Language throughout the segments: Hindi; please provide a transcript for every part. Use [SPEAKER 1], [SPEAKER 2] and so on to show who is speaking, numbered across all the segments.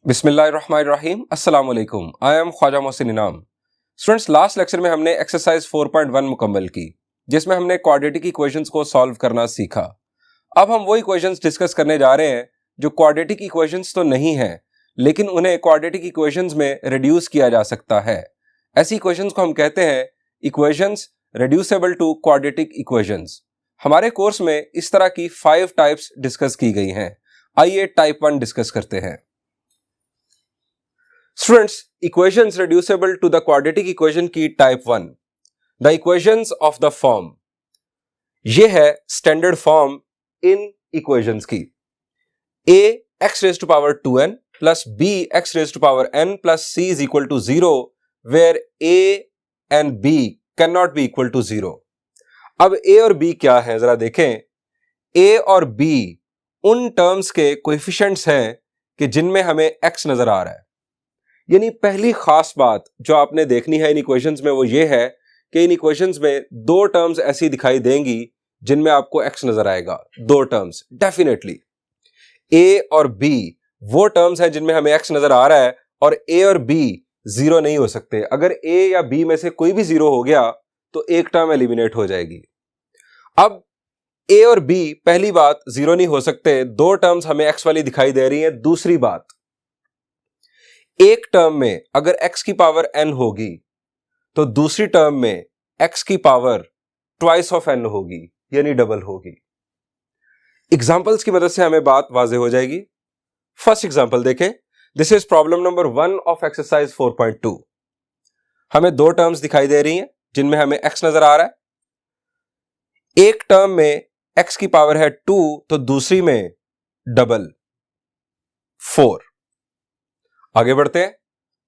[SPEAKER 1] बिस्मिल्लाहिर्रहमानिर्रहीम अस्सलाम वालेकुम। आई एम ख्वाजा मोहसिन इनाम। स्टूडेंट्स, लास्ट लेक्चर में हमने एक्सरसाइज 4.1 मुकम्मल की, जिसमें हमने क्वाड्रेटिक इक्वेशंस को सॉल्व करना सीखा। अब हम वो इक्वेशंस डिस्कस करने जा रहे हैं जो क्वाड्रेटिक इक्वेशंस तो नहीं हैं, लेकिन उन्हें क्वाड्रेटिक इक्वेशंस में रिड्यूस किया जा सकता है। ऐसी इक्वेशंस को हम कहते हैं equations reducible to quadratic equations. हमारे कोर्स में इस तरह की 5 टाइप्स डिस्कस की गई हैं। आइए टाइप 1 डिस्कस करते हैं। Students, equations reducible to the quadratic equation की type 1, the equations of the form। ये है standard form इन equations की। a x raised to power 2n plus b x raised to power n plus c is equal to 0 where a and b cannot be equal to 0। अब a और b क्या है जरा देखें। a और b उन टर्म्स के कोएफिशिएंट्स हैं कि जिनमें हमें x नजर आ रहा है। यानी पहली खास बात जो आपने देखनी है इन इक्वेशंस में वो ये है कि इन इक्वेशंस में दो टर्म्स ऐसी दिखाई देंगी जिनमें आपको x नजर आएगा। दो टर्म्स डेफिनेटली a और b वो टर्म्स हैं जिनमें हमें x नजर आ रहा है, और a और b जीरो नहीं हो सकते। अगर a या b में से कोई भी जीरो हो गया तो एक टर्म एलिमिनेट हो जाएगी। अब a और b पहली बात जीरो नहीं हो सकते, दो टर्म्स हमें x वाली दिखाई दे रही हैं। दूसरी बात, एक टर्म में अगर x की पावर n होगी तो दूसरी टर्म में x की पावर ट्वाइस ऑफ n होगी, यानी डबल होगी। एग्जाम्पल्स की मदद से हमें बात वाज़ेह हो जाएगी। फर्स्ट एग्जाम्पल देखें। This is problem number 1 of exercise 4.2। हमें दो टर्म्स दिखाई दे रही हैं जिनमें हमें x नजर आ रहा है। एक टर्म में x की पावर है 2 तो दूसरी में डबल 4। आगे बढ़ते हैं।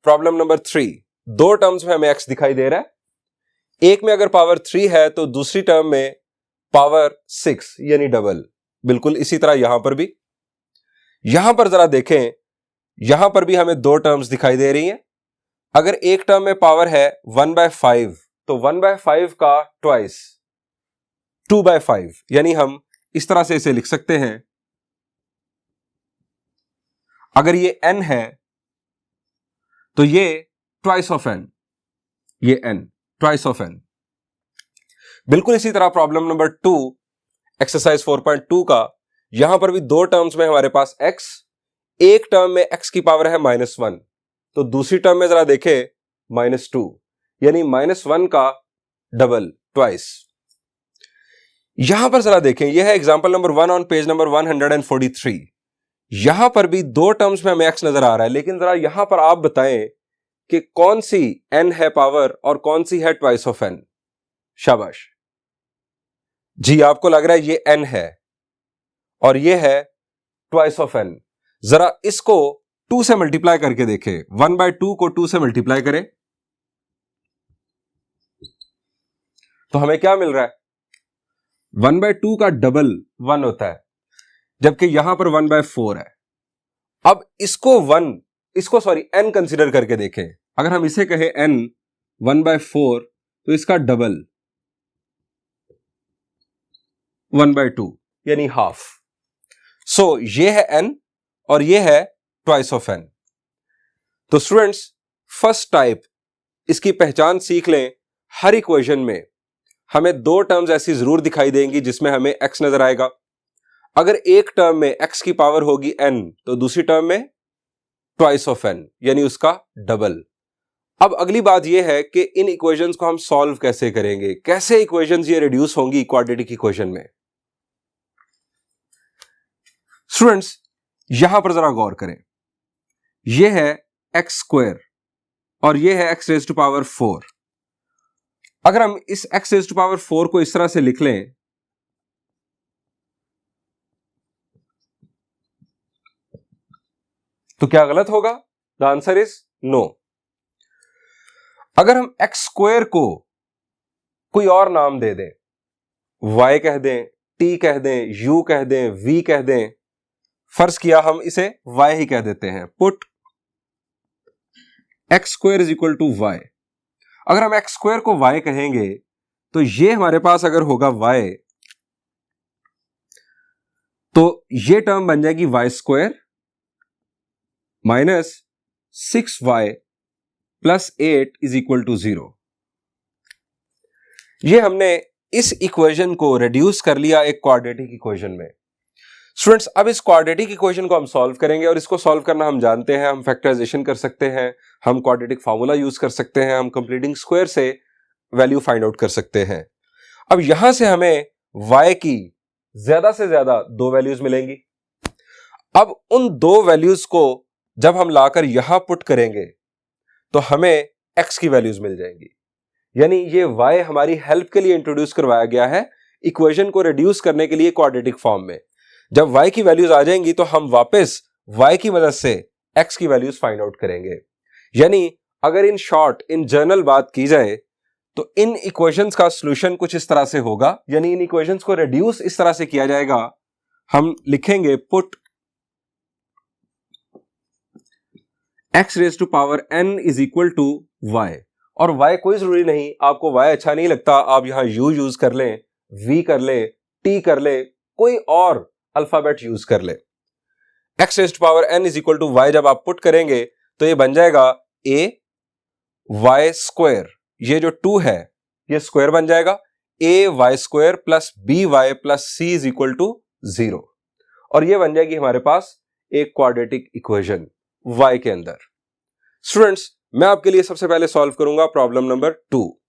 [SPEAKER 1] प्रॉब्लम नंबर 3, दो टर्म्स में हमें x दिखाई दे रहा है। एक में अगर पावर 3 है तो दूसरी टर्म में पावर 6 यानी डबल। बिल्कुल इसी तरह यहां पर भी। यहां पर जरा देखें, यहां पर भी हमें दो टर्म्स दिखाई दे रही हैं। अगर एक टर्म में पावर है 1/5 तो 1/5 का ट्वाइस 2/5, यानी हम इस तरह से इसे लिख सकते हैं। अगर ये n है तो ये ट्वाइस ऑफ n, ये n ट्वाइस ऑफ n। बिल्कुल इसी तरह प्रॉब्लम नंबर 2 एक्सरसाइज 4.2 का, यहां पर भी दो टर्म्स में हमारे पास x। एक टर्म में x की पावर है -1 तो दूसरी टर्म में जरा देखें -2, यानी -1 का डबल ट्वाइस। यहां पर जरा देखें, यह है example number 1 on page number 143। यहां पर भी दो टर्म्स में हमें x नजर आ रहा है, लेकिन जरा यहां पर आप बताएं कि कौन सी n है पावर और कौन सी है ट्वाइस ऑफ n। शाबाश जी, आपको लग रहा है ये n है और ये है ट्वाइस ऑफ n। जरा इसको 2 से मल्टीप्लाई करके देखें। 1/2 को 2 से मल्टीप्लाई करें तो हमें क्या मिल रहा है? 1/2 का डबल 1 होता है, जबकि यहां पर 1/4 है। अब इसको n कंसीडर करके देखें। अगर हम इसे कहें n 1/4 तो इसका डबल 1/2 यानी हाफ। सो ये है n और ये है ट्वाइस ऑफ n। तो स्टूडेंट्स, फर्स्ट टाइप इसकी पहचान सीख लें। हर इक्वेशन में हमें दो टर्म्स ऐसी जरूर दिखाई देंगी जिसमें हमें x नजर आएगा। अगर एक टर्म में x की पावर होगी n तो दूसरी टर्म में ट्वाइस ऑफ n, यानी उसका डबल। अब अगली बात यह है कि इन इक्वेशंस को हम सॉल्व कैसे करेंगे, कैसे इक्वेशंस ये रिड्यूस होंगी क्वाड्रेटिक इक्वेशन में। स्टूडेंट्स, यहां पर जरा गौर करें। यह है x² और यह है x रेज़ टू पावर 4। अगर हम इस x रेज़ टू पावर 4 को इस तरह से लिख लें तो क्या गलत होगा? The answer is no. अगर हम x² को कोई और नाम दे दें, y कह दें, t कह दें, u कह दें, v कह दें, फर्ज किया हम इसे y ही कह देते हैं। Put x² is equal to y। अगर हम x² को y कहेंगे तो ये हमारे पास अगर होगा y तो ये टर्म बन जाएगी y² minus 6y plus 8 is equal to 0। ये हमने इस इक्वेशन को रिड्यूस कर लिया एक क्वाड्रेटिक इक्वेशन में। स्टूडेंट्स, अब इस क्वाड्रेटिक इक्वेशन को हम सॉल्व करेंगे और इसको सॉल्व करना हम जानते हैं, हम फैक्टराइजेशन कर सकते हैं, हम क्वाड्रेटिक फार्मूला यूज कर सकते हैं, हम कंप्लीटिंग स्क्वायर से वैल्यू फाइंड आउट कर सकते हैं। अब यहां से हमें y की ज्यादा से ज्यादा 2 वैल्यूज मिलेंगी। अब उन 2 वैल्यूज को जब हम लाकर यहां पुट करेंगे तो हमें x की वैल्यूज मिल जाएंगी। यानी ये y हमारी हेल्प के लिए इंट्रोड्यूस करवाया गया है इक्वेशन को रिड्यूस करने के लिए क्वाड्रेटिक फॉर्म में। जब y की वैल्यूज आ जाएंगी तो हम वापस y की मदद से x की वैल्यूज फाइंड आउट करेंगे। यानी अगर इन शॉर्ट, इन जनरल बात की जाए तो इन इक्वेशंस का सॉल्यूशन कुछ इस तरह से होगा, यानी इन इक्वेशंस को रिड्यूस इस तरह से किया जाएगा। हम लिखेंगे put x raise to power n is equal to y, और y कोई जरूरी नहीं, आपको y अच्छा नहीं लगता आप यहां u यूज कर लें, v कर ले, t कर ले, कोई और अल्फाबेट यूज कर ले। x raise to power n is equal to y जब आप पुट करेंगे तो ये बन जाएगा a y स्क्वायर, ये जो 2 है ये स्क्वायर बन जाएगा, a y square plus b y plus c is equal to 0, और ये बन जाएगी हमारे पास एक क्वाड्रेटिक इक्वेशन y के अंदर। स्टूडेंट्स, मैं आपके लिए सबसे पहले सॉल्व करूंगा problem number 2।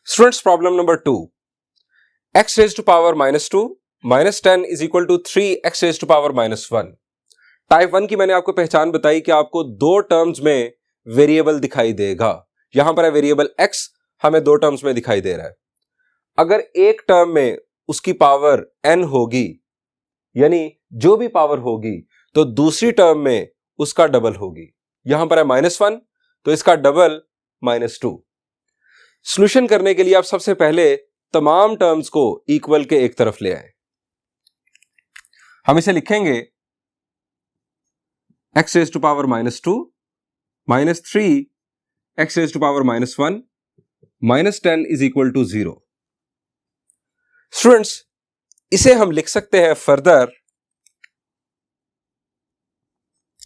[SPEAKER 1] Students, problem number 2, x raise to power -2 minus 10 is equal to 3x raise to power -1। Type 1 की मैंने आपको पहचान बताई कि आपको 2 टर्म्स में वेरिएबल दिखाई देगा। यहां पर है वेरिएबल x, हमें 2 टर्म्स में दिखाई दे रहा है। अगर एक टर्म में उसकी पावर n होगी, यानी जो भी पावर होगी, तो दूसरी टर्म में उसका डबल होगी। यहां पर है -1 तो इसका डबल -2। सॉल्यूशन करने के लिए आप सबसे पहले तमाम टर्म्स को इक्वल के एक तरफ ले आए। हम इसे लिखेंगे x raise to power -2 minus 3 x raise to power -1 minus 10 is equal to 0। Students, इसे हम लिख सकते हैं further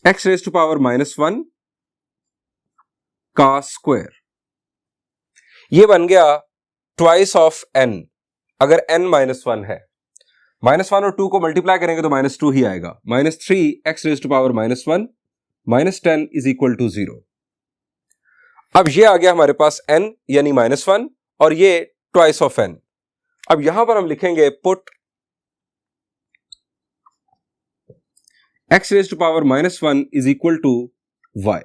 [SPEAKER 1] x raise to power -1 का स्क्वायर, ये बन गया ट्वाइस ऑफ n। अगर n -1 है, -1 और 2 को मल्टीप्लाई करेंगे तो -2 ही आएगा। -3 x raise to power -1 minus 10 is equal to 0। अब ये आ गया हमारे पास n यानी -1 और ये ट्वाइस ऑफ n। अब यहां पर हम लिखेंगे put x raise to power -1 is equal to y।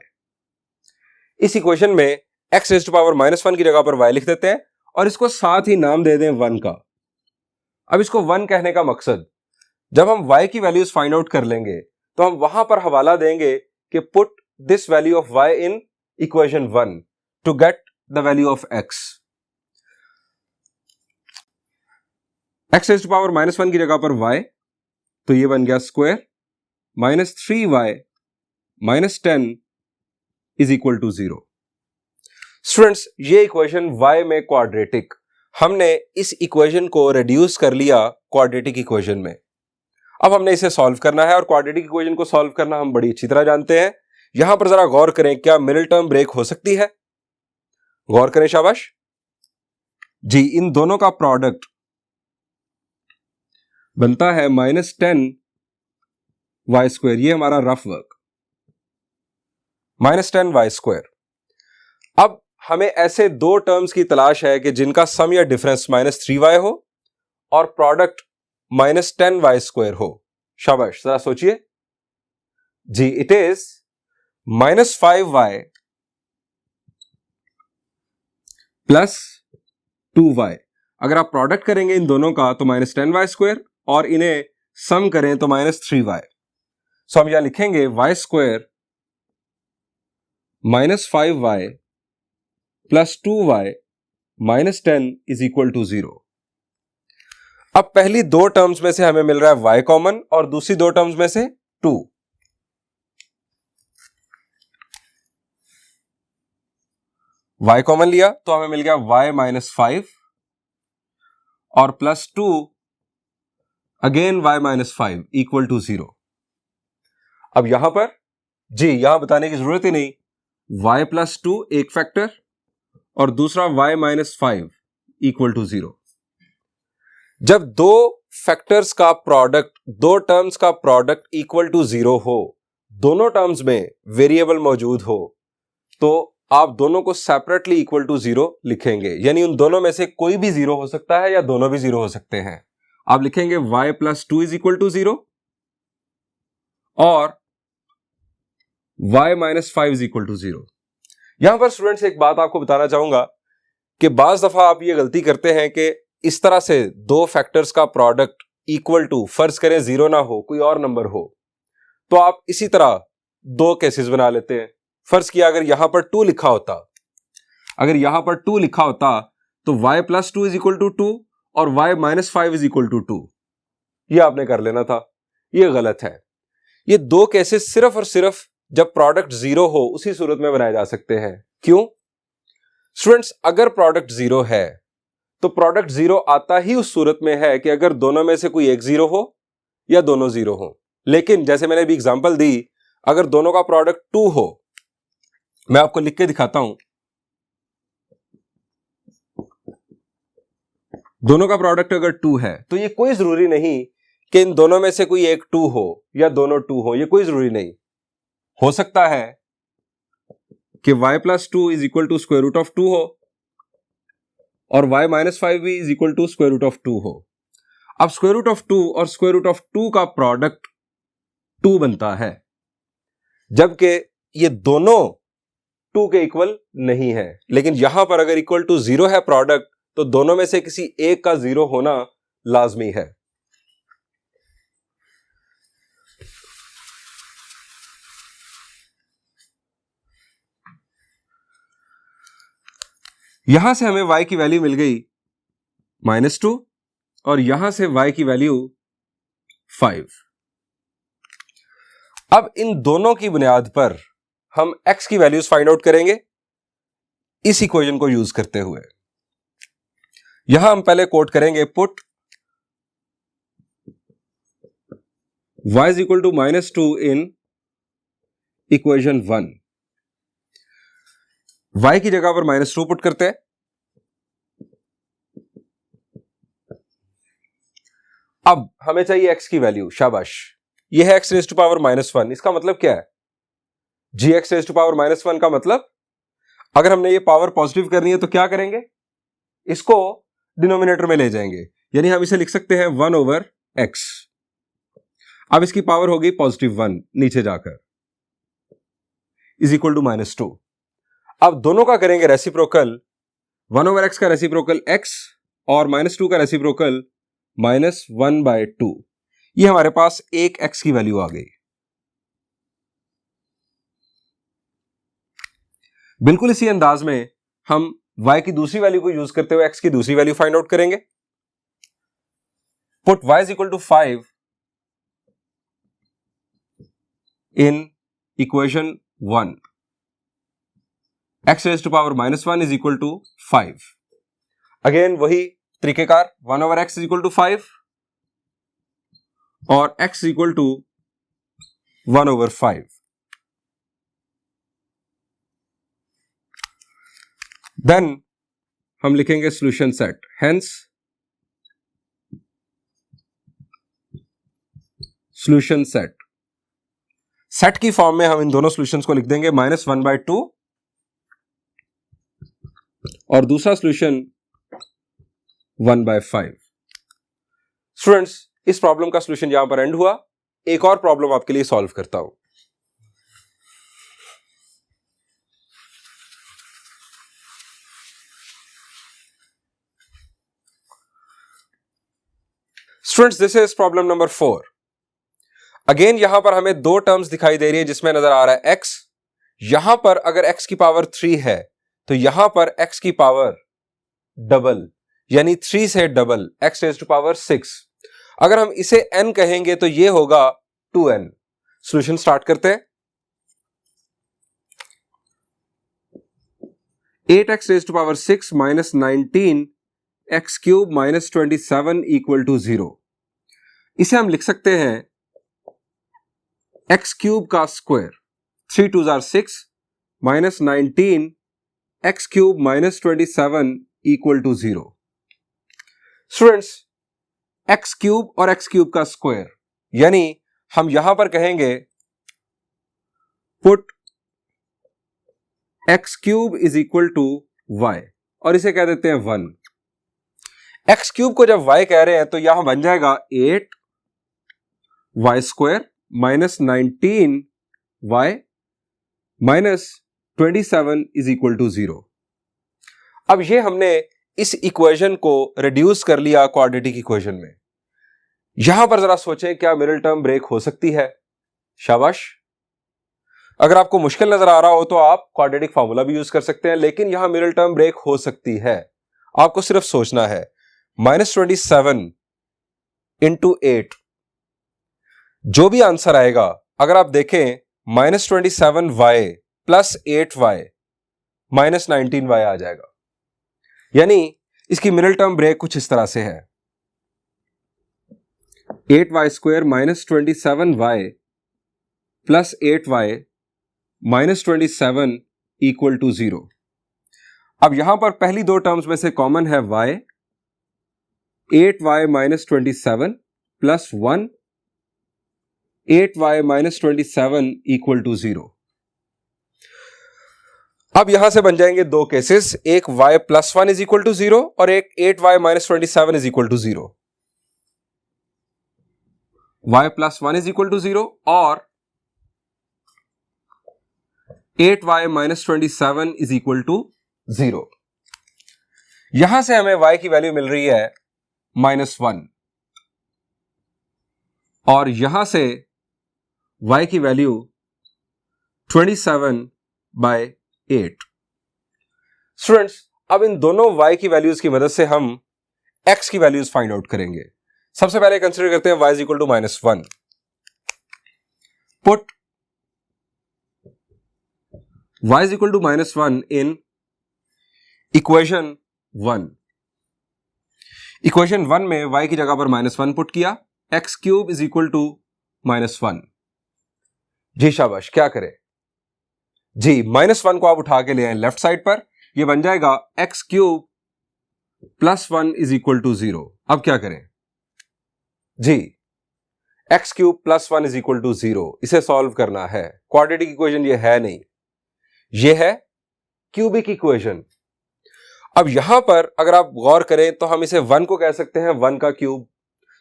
[SPEAKER 1] इस इक्वेशन में x रेज टू पावर -1 की जगह पर y लिख देते हैं और इसको साथ ही नाम दे दें 1 का। अब इसको 1 कहने का मकसद, जब हम y की वैल्यूज फाइंड आउट कर लेंगे तो हम वहां पर हवाला देंगे कि put this value of y in equation 1 to get the value of x। x raise to power -1 की जगह पर y, तो ये बन गया square -3y minus 10 is equal to 0। Students, ये इक्वेशन y में क्वाड्रेटिक, हमने इस इक्वेशन को रिड्यूस कर लिया क्वाड्रेटिक इक्वेशन में। अब हमने इसे सॉल्व करना है और क्वाड्रेटिक इक्वेशन को सॉल्व करना हम बड़ी अच्छी तरह जानते हैं। यहां पर जरा गौर करें, क्या मिडिल टर्म ब्रेक हो सकती है? गौर करें, शाबाश जी। इन दोनों का प्रोडक्ट बनता है -10y स्क्वायर, ये हमारा रफ वर्क, -10y स्क्वायर। अब हमें ऐसे 2 टर्म्स की तलाश है कि जिनका सम या डिफरेंस -3y हो और प्रोडक्ट -10y स्क्वायर हो। शाबाश, जरा सोचिए जी। It is -5y plus 2y। अगर आप प्रोडक्ट करेंगे इन दोनों का तो -10y स्क्वायर और इन्हें सम करें तो -3y। सो हम यहां लिखेंगे y square -5y plus 2y minus 10 is equal to 0। अब पहली 2 टर्म्स में से हमें मिल रहा है y कॉमन और दूसरी 2 टर्म्स में से 2। y कॉमन लिया तो हमें मिल गया y माइनस 5 और plus 2 again y minus 5 equal to 0। अब यहां पर जी यहां बताने की जरूरत ही नहीं, y प्लस 2 एक फैक्टर और दूसरा y माइनस 5 इक्वल टू 0। जब दो फैक्टर्स का प्रोडक्ट, दो टर्म्स का प्रोडक्ट इक्वल टू 0 हो, दोनों टर्म्स में वेरिएबल मौजूद हो, तो आप दोनों को सेपरेटली इक्वल टू 0 लिखेंगे। यानी उन दोनों में से कोई भी 0 हो सकता है या दोनों भी 0 हो सकते हैं। आप लिखेंगे y plus 2 is equal to 0 और y minus 5 is equal to 0। यहां पर स्टूडेंट्स एक बात आपको बताना चाहूंगा कि बाज दफा आप ये गलती करते हैं कि इस तरह से दो फैक्टर्स का प्रोडक्ट इक्वल टू, फर्ज करें 0 ना हो, कोई और नंबर हो, तो आप इसी तरह दो केसेस बना लेते हैं। फर्ज किया अगर यहां पर 2 लिखा होता, अगर यहां पर 2 लिखा होता तो y plus 2 is equal to 2 और y minus 5 is equal to 2, यह आपने कर लेना था। यह गलत है। ये दो केसेस सिर्फ और सिर्फ जब प्रोडक्ट 0 हो उसी सूरत में बनाए जा सकते हैं। क्यों स्टूडेंट्स? अगर प्रोडक्ट 0 है तो प्रोडक्ट 0 आता ही उस सूरत में है कि अगर दोनों में से कोई एक 0 हो या दोनों 0 हो। लेकिन जैसे मैंने अभी एग्जांपल दी, अगर दोनों का प्रोडक्ट 2 हो, मैं आपको लिख के दिखाता हूं, दोनों का प्रोडक्ट अगर 2 है तो ये कोई जरूरी नहीं कि इन दोनों में से कोई एक 2 हो या दोनों 2 हो, ये कोई जरूरी नहीं। हो सकता है कि y plus 2 is equal to square root of 2 हो और y माइनस 5 भी is equal to square root of 2 हो। अब स्क्वायर रूट ऑफ 2 और स्क्वायर रूट ऑफ 2 का प्रोडक्ट 2 बनता है, जबकि ये दोनों 2 के इक्वल नहीं है। लेकिन यहां पर अगर इक्वल टू 0 है प्रोडक्ट, तो दोनों में से किसी एक का 0 होना लाजमी है। यहां से हमें y की वैल्यू मिल गई -2 और यहां से y की वैल्यू 5। अब इन दोनों की बुनियाद पर हम x की वैल्यूज फाइंड आउट करेंगे इस इक्वेशन को यूज करते हुए। यहां हम पहले कोट करेंगे put y is equal to -2 in equation 1। y की जगह पर -2 पुट करते हैं। अब हमें चाहिए x की वैल्यू, शाबाश, यह है x रेज टू पावर -1। इसका मतलब क्या है? gx रेज टू पावर -1 का मतलब अगर हमने ये पावर पॉजिटिव करनी है तो क्या करेंगे? इसको डिनोमिनेटर में ले जाएंगे, यानी हम इसे लिख सकते हैं 1/x। अब इसकी पावर होगी +1 नीचे जाकर इज इक्वल टू -2। अब दोनों का करेंगे रेसिप्रोकल, 1/x का रेसिप्रोकल x और -2 का रेसिप्रोकल -1/2। ये हमारे पास एक x की वैल्यू आ गई। बिल्कुल इसी अंदाज में हम y की दूसरी वैल्यू को यूज करते हुए x की दूसरी वैल्यू फाइंड आउट करेंगे। Put y is equal to 5 in equation 1, x raise to power -1 is equal to 5। Again वही तरीकेकार, 1/x इज इक्वल टू 5 और x इक्वल टू 1/5। देन हम लिखेंगे solution set, hence solution set. Set की फॉर्म में हम इन दोनों सॉल्यूशंस को लिख देंगे, -1/2 और दूसरा सॉल्यूशन 1/5। स्टूडेंट्स, इस प्रॉब्लम का सॉल्यूशन यहां पर एंड हुआ। एक और प्रॉब्लम आपके लिए सॉल्व करता हूं। Students, this is problem number 4। Again यहां पर हमें दो टर्म्स दिखाई दे रही है जिसमें नजर आ रहा है x। यहां पर अगर x की पावर 3 है तो यहां पर x की पावर डबल, यानी 3 से double, x raise to power 6। अगर हम इसे n कहेंगे तो यह होगा 2n। सॉल्यूशन स्टार्ट करते हैं। 8x raised to power 6 minus 19 x cube minus 27 equal to 0। इसे हम लिख सकते हैं x क्यूब का square, 3 2 are 6 minus 19 x cube minus 27 equal to 0। Students, x cube और x क्यूब का स्क्वायर, यानी हम यहां पर कहेंगे put x cube is equal to y और इसे कह देते हैं 1। x क्यूब को जब y कह रहे हैं तो यहां बन जाएगा 8 y square minus 19 y minus 27 is equal to 0। अब ये हमने इस इक्वेशन को रिड्यूस कर लिया क्वाड्रेटिक इक्वेशन में। यहां पर जरा सोचें, क्या मिडिल टर्म ब्रेक हो सकती है? शाबाश। अगर आपको मुश्किल नजर आ रहा हो तो आप क्वाड्रेटिक फार्मूला भी यूज कर सकते हैं, लेकिन यहां मिडिल टर्म ब्रेक हो सकती है। आपको सिर्फ सोचना है -27 इंटू 8, जो भी आंसर आएगा, अगर आप देखें -27y plus 8y minus 19y आ जाएगा। यानी इसकी मिडिल टर्म ब्रेक कुछ इस तरह से है, 8y square minus 27y plus 8y minus 27 equal to 0। अब यहां पर पहली दो टर्म्स में से कॉमन है y, 8y minus 27 plus 1 8y minus 27 equal to 0। अब यहां से बन जाएंगे दो केसेस, एक y plus 1 is equal to 0 और एक 8y minus 27 is equal to 0। y plus 1 is equal to 0 और 8y minus 27 is equal to 0। यहां से हमें y की वैल्यू मिल रही है -1 और यहां से y की वैल्यू 27/8। स्टूडेंट्स, अब इन दोनों y की वैल्यूज की मदद से हम x की वैल्यूज फाइंड आउट करेंगे। सबसे पहले कंसीडर करते हैं y is equal to -1। Put y is equal to -1 in equation 1। Equation 1 में y की जगह पर -1 पुट किया, x cube is equal to -1। जी शाबाश, क्या करें जी, -1 को आप उठा के ले आए लेफ्ट साइड पर, यह बन जाएगा x cube plus 1 is equal to 0। अब क्या करें जी, x cube plus 1 is equal to 0, इसे सॉल्व करना है। क्वाड्रेटिक इक्वेशन ये है नहीं, यह है क्यूबिक इक्वेशन। अब यहां पर अगर आप गौर करें तो हम इसे 1 को कह सकते हैं 1 का क्यूब,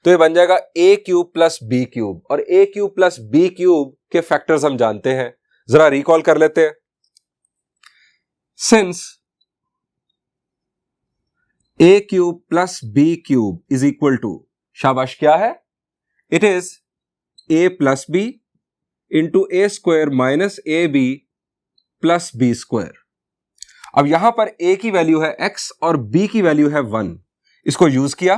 [SPEAKER 1] तो ये बन जाएगा a cube plus b cube, और a cube plus b cube के फैक्टर्स हम जानते हैं, जरा रिकॉल कर लेते हैं। Since a cube plus b cube is equal to, शाबाश, क्या है? It is a plus b into a square minus a b plus b square. अब यहां पर a की वैल्यू है x और b की वैल्यू है 1, इसको यूज किया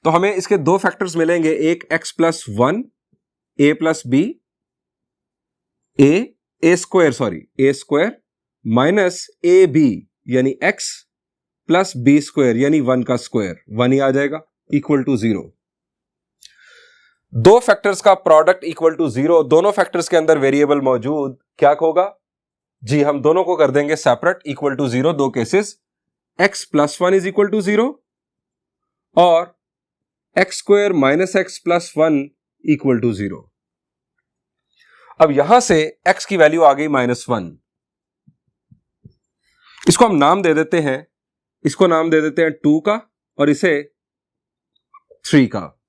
[SPEAKER 1] तो हमें इसके दो फैक्टर्स मिलेंगे, एक x plus 1 a plus b a square minus a b यानी x प्लस बी स्क्वायर यानी 1 का स्क्वायर, 1 ही आ जाएगा, इक्वल टू 0। दो फैक्टर्स का प्रोडक्ट इक्वल टू 0, दोनों फैक्टर्स के अंदर वेरिएबल मौजूद, क्या होगा जी, हम दोनों को कर देंगे सेपरेट, इक्वल टू 0। दो cases, x plus 1 is equal to 0 और x square minus x plus 1 equal to 0। अब यहां से x की वैल्यू आ गई -1, इसको हम नाम दे देते हैं, इसको नाम दे देते हैं 2 का और इसे 3 का।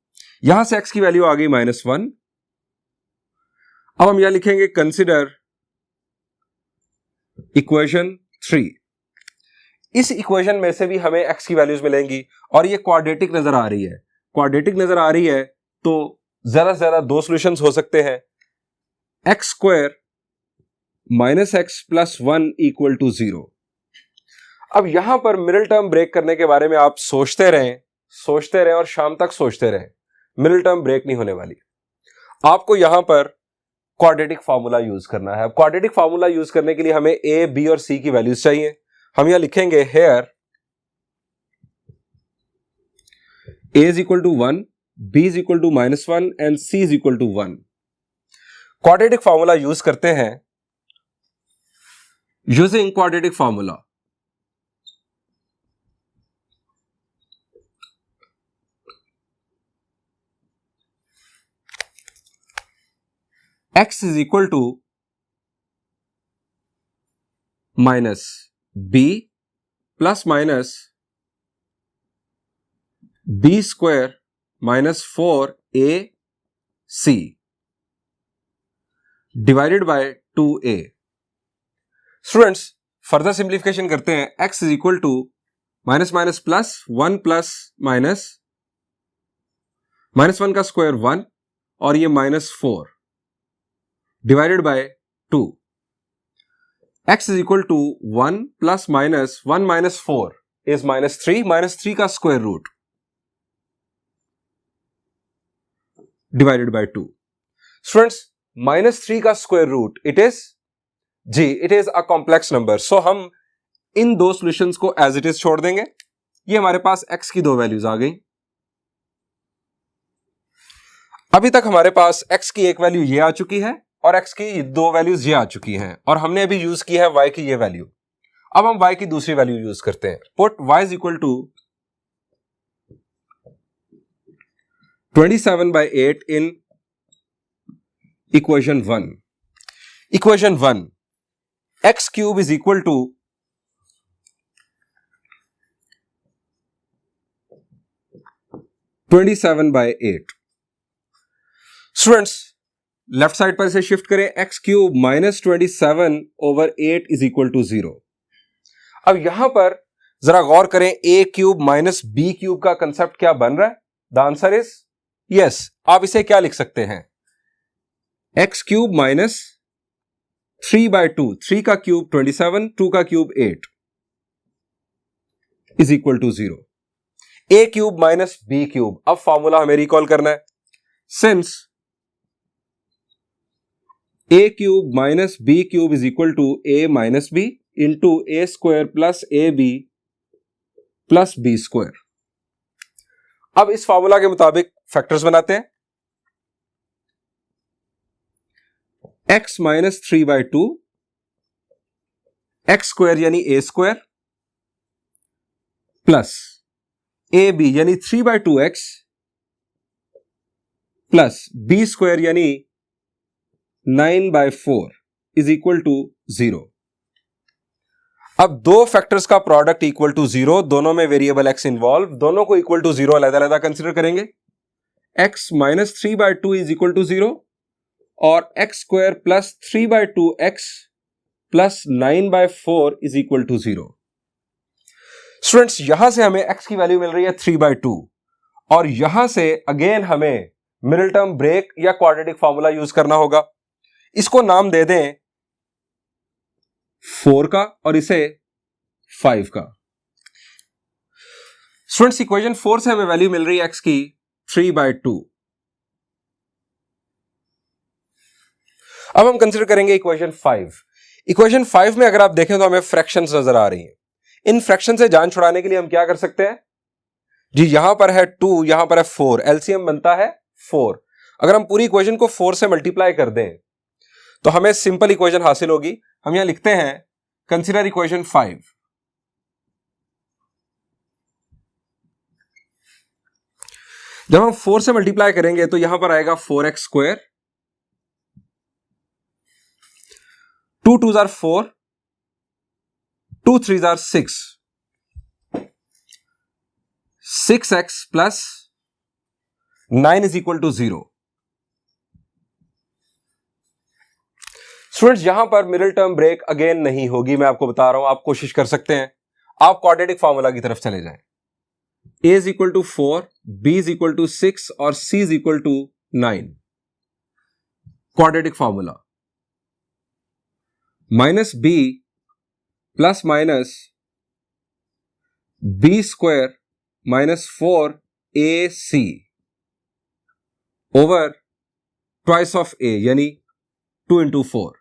[SPEAKER 1] यहां से x की वैल्यू आ गई -1। अब हम यहां लिखेंगे कंसिडर इक्वेशन 3। इस इक्वेशन में से भी हमें x की वैल्यूज मिलेंगी और ये क्वाड्रेटिक नजर आ रही है। क्वाड्रेटिक नजर आ रही है तो ज्यादा से ज्यादा दो सॉल्यूशंस हो सकते हैं, x square minus x plus 1 equal to 0। अब यहां पर मिडिल टर्म ब्रेक करने के बारे में आप सोचते रहें और शाम तक सोचते रहें, मिडिल टर्म ब्रेक नहीं होने वाली। आपको यहां पर क्वाड्रेटिक फार्मूला यूज करना है। क्वाड्रेटिक फार्मूला यूज करने के लिए हमें a, b और c की वैल्यूज चाहिए। हम यहां लिखेंगे hair a is equal to 1, b is equal to -1 and c is equal to 1. Quadratic formula use करते हैं. Using quadratic formula x is equal to minus b plus minus b square minus 4ac divided by 2a. Students further simplification करते हैं. x is equal to minus minus plus 1 plus minus 1 का स्क्वायर 1 और ये -4 divided by 2. x is equal to 1 plus minus 1 minus 4 is -3 का square root divided by 2. Students -3 का square root it is a complex number. So हम इन दो सॉल्यूशंस को एज इट इज छोड़ देंगे. ये हमारे पास x की दो वैल्यूज आ गई. अभी तक हमारे पास x की एक वैल्यू ये आ चुकी है और x की दो वैल्यूज ये आ चुकी हैं और हमने अभी यूज की है y की ये वैल्यू. अब हम y की दूसरी वैल्यू यूज करते हैं. Put y is equal to 27/8 in equation 1. Equation 1 x cube is equal to 27/8. Students left side पर इसे शिफ्ट करें. x cube minus 27/8 is equal to 0. अब यहां पर जरा गौर करें. a cube minus b cube का कंसेप्ट क्या बन रहा है? The answer is yes. आप इसे क्या लिख सकते हैं? x cube minus 3/2. 3 का क्यूब 27, 2 का cube 8 is equal to 0. a cube minus b cube. अब फॉर्मूला हमें रिकॉल करना है. Since a cube minus b cube is equal to a minus b into a square plus ab plus b square. अब इस फॉर्मूला के मुताबिक फैक्टर्स बनाते हैं. x माइनस 3/2 x स्क्वायर यानी a स्क्वायर प्लस ab यानी 3/2x प्लस b स्क्वायर यानी 9/4 इज इक्वल टू 0. अब दो फैक्टर्स का प्रोडक्ट इक्वल टू 0. दोनों में वेरिएबल x इन्वॉल्व. दोनों को इक्वल टू 0 अलग-अलग कंसीडर करेंगे. x minus 3/2 is equal to 0 और x square plus 3/2x plus 9/4 is equal to 0. Students यहां से हमें x की वैल्यू मिल रही है 3/2 और यहां से अगेन हमें मिडिल टर्म ब्रेक या क्वाड्रेटिक फॉर्मूला यूज करना होगा. इसको नाम दे दें 4 का और इसे 5 का. स्टूडेंट्स इक्वेशन 4 से हमें वैल्यू मिल रही है x की 3/2. अब हम कंसीडर करेंगे इक्वेशन 5. इक्वेशन 5 में अगर आप देखें तो हमें फ्रैक्शंस नजर आ रही हैं. इन फ्रैक्शन से जान छुड़ाने के लिए हम क्या कर सकते हैं जी? यहां पर है 2, यहां पर है 4. एलसीएम बनता है 4. अगर हम पूरी इक्वेशन को 4 से मल्टीप्लाई कर दें तो हमें सिंपल इक्वेशन हासिल होगी. हम यहां लिखते हैं कंसीडर इक्वेशन 5. जब हम 4 से मल्टीप्लाई करेंगे तो यहां पर आएगा 4x square. 2 2s are 4, 2 3s are 6. 6x plus 9 is equal to 0. Students यहां पर मिडिल टर्म ब्रेक अगेन नहीं होगी. मैं आपको बता रहा हूं. आप कोशिश कर सकते हैं. आप क्वाड्रेटिक फॉर्मूला की तरफ चले जाएं. a is equal to 4, b is equal to 6 और c is equal to 9. Quadratic formula minus b plus minus b square minus 4ac over twice of a यानी 2 into 4.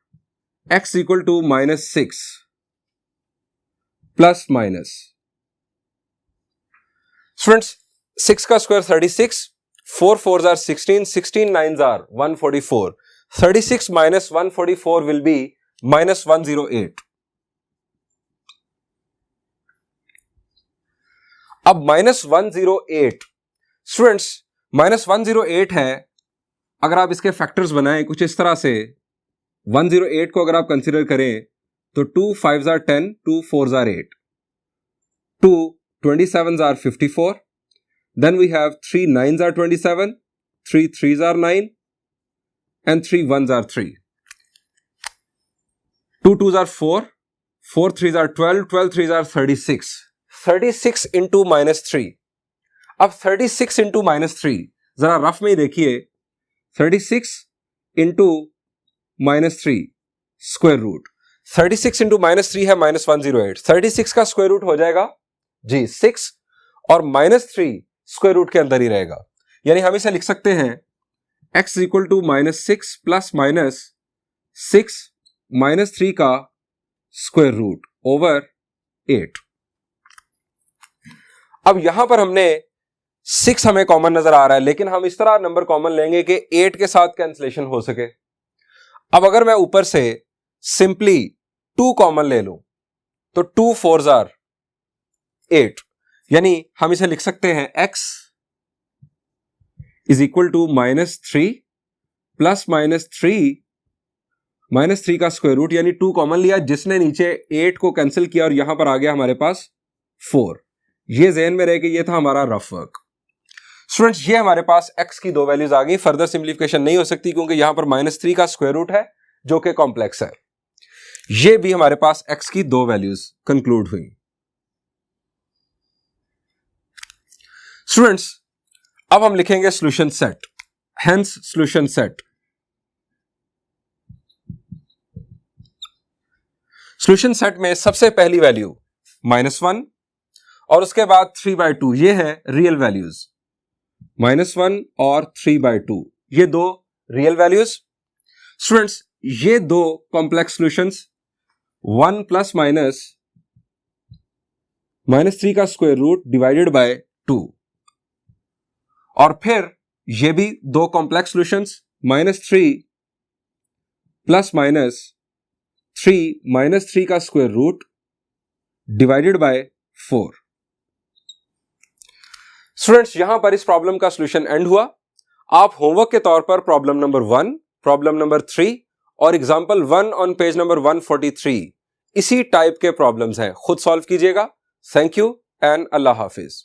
[SPEAKER 1] x equal to -6 plus minus. Students 6 का square 36, 4 4s are 16, 16 9s are 144, 36 minus 144 will be minus 108. अब माइनस 108 स्टूडेंट्स माइनस 108 है, अगर आप इसके फैक्टर्स बनाएं कुछ इस तरह से, 108 को अगर आप कंसीडर करें तो 2 5s are 10, 2 4s are 8, 2 27s are 54, then we have 3 9s are 27, 3 3s are 9, and 3 1s are 3, 2 2s are 4, 4 3s are 12, 12 3s are 36, 36 into minus 3। अब 36 into minus 3 जरा रफ में ही देखिए, 36 into minus 3 square root, 36 into minus 3 है minus 108, 36 का स्क्वायर रूट हो जाएगा जी 6 और minus 3 स्क्वायर रूट के अंदर ही रहेगा, यानी हम इसे लिख सकते हैं x equal to minus 6 plus minus 6 minus 3 का स्क्वायर रूट ओवर 8। अब यहां पर हमने 6 हमें कॉमन नजर आ रहा है, लेकिन हम इस तरह नंबर कॉमन लेंगे कि 8 के साथ कैंसिलेशन हो सके। अब अगर मैं ऊपर से सिंपली 2 कॉमन ले लूं तो 2 4s are 8, यानी हम इसे लिख सकते हैं x is equal to minus 3 plus minus 3 का स्क्वायर रूट, यानी 2 कॉमन लिया, जिसने नीचे 8 को कैंसिल किया और यहां पर आ गया हमारे पास 4। ये ज़हन में रह के ये था हमारा रफ वर्क। स्टूडेंट्स ये हमारे पास x की 2 वैल्यूज आ गई, फर्दर सिंप्लीफिकेशन नहीं हो सकती क्योंकि यहां पर माइनस 3 का स्क्वायर रूट है जो कि कॉम्प्लेक्स है। ये भी हमारे पास x की 2 वैल्यूज कंक्लूड हुई। स्टूडेंट्स अब हम लिखेंगे solution set, hence solution set. Solution set में सबसे पहली वैल्यू -1 और उसके बाद 3/2, ये है रियल वैल्यूज, -1 और 3/2, ये 2 रियल वैल्यूज। स्टूडेंट्स ये 2 कॉम्प्लेक्स सॉल्यूशंस, 1 प्लस माइनस -3 का स्क्वायर रूट डिवाइडेड बाय 2, और फिर ये भी 2 कॉम्प्लेक्स सॉल्यूशंस, -3 प्लस माइनस 3 का square root divided by 4। Students यहां पर इस प्रॉब्लम का सॉल्यूशन एंड हुआ। आप होमवर्क के तौर पर प्रॉब्लम नंबर 1, प्रॉब्लम नंबर 3 और एग्जांपल 1 ऑन पेज नंबर 143 इसी टाइप के प्रॉब्लम्स हैं, खुद सॉल्व कीजिएगा। Thank you and Allah Hafiz.